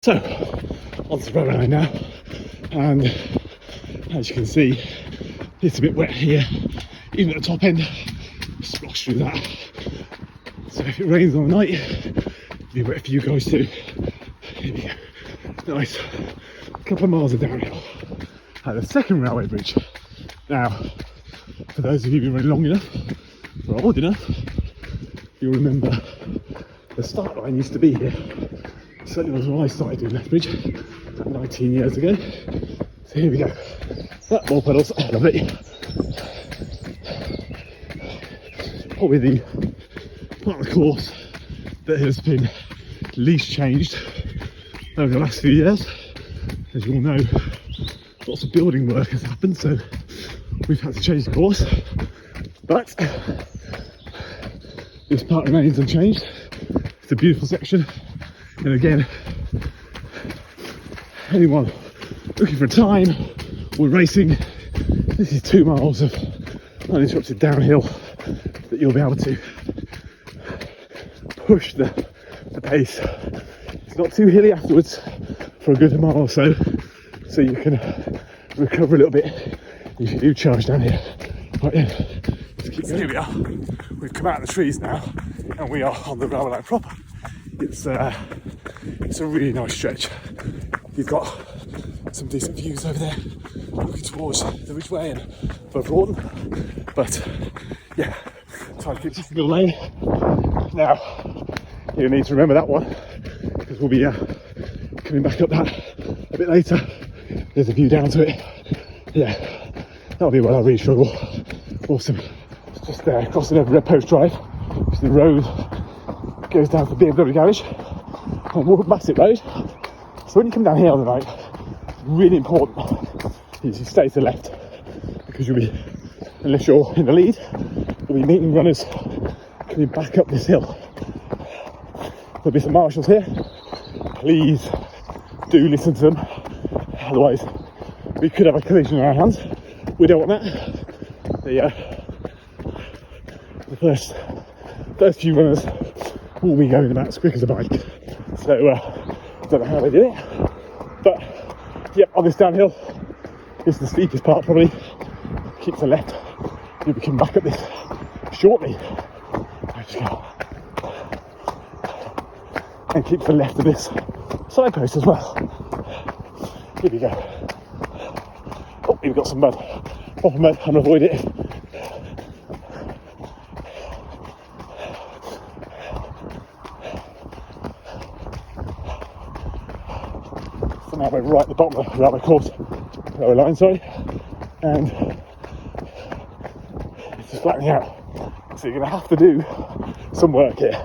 So, onto the railway line now, and as you can see, it's a bit wet here, even at the top end. Splosh through that. So if it rains all night, it'll be wet for you guys too. Here we go. Nice couple of miles of downhill at the second railway bridge. Now, for those of you who've been running long enough or old enough, you'll remember the start line used to be here. Certainly was when I started doing Lethbridge 19 years ago. So here we go. That more pedals, lovely. Probably the part of the course that has been least changed over the last few years. As you all know, lots of building work has happened, so we've had to change the course. But this part remains unchanged. It's a beautiful section. And again, anyone looking for time or racing, this is 2 miles of uninterrupted downhill that you'll be able to push the pace. It's not too hilly afterwards for a good mile or so, so you can recover a little bit if you do charge down here. Right then, let's keep going. Here we are. We've come out of the trees now, and we are on the railway line proper. It's a really nice stretch. You've got some decent views over there, looking towards the Ridgeway and above Rawdon. But yeah, trying to keep this middle lane. Now, you need to remember that one because we'll be coming back up that a bit later. There's a view down to it. Yeah, that'll be where I really struggle. Awesome. It's just there, crossing over Red Post Drive, which is the road that goes down to the BMW garage on Walk Bassett Road. So when you come down here on the night, really important is you stay to the left because you'll be, unless you're in the lead, you'll be meeting runners coming back up this hill. There'll be some marshals here. Please do listen to them, otherwise we could have a collision on our hands. We don't want that. The first few runners will be going about as quick as a bike. So don't know how they do it, but yeah, on this downhill, this is the steepest part probably. Keep to the left, you'll be coming back up this shortly. And keep to the left of this signpost as well. Here we go. Oh, we've got some mud. Proper mud, I'm going to avoid it. So now we're right at the bottom of the railway course, railway line, sorry, and it's just flattening out. So you're going to have to do some work here.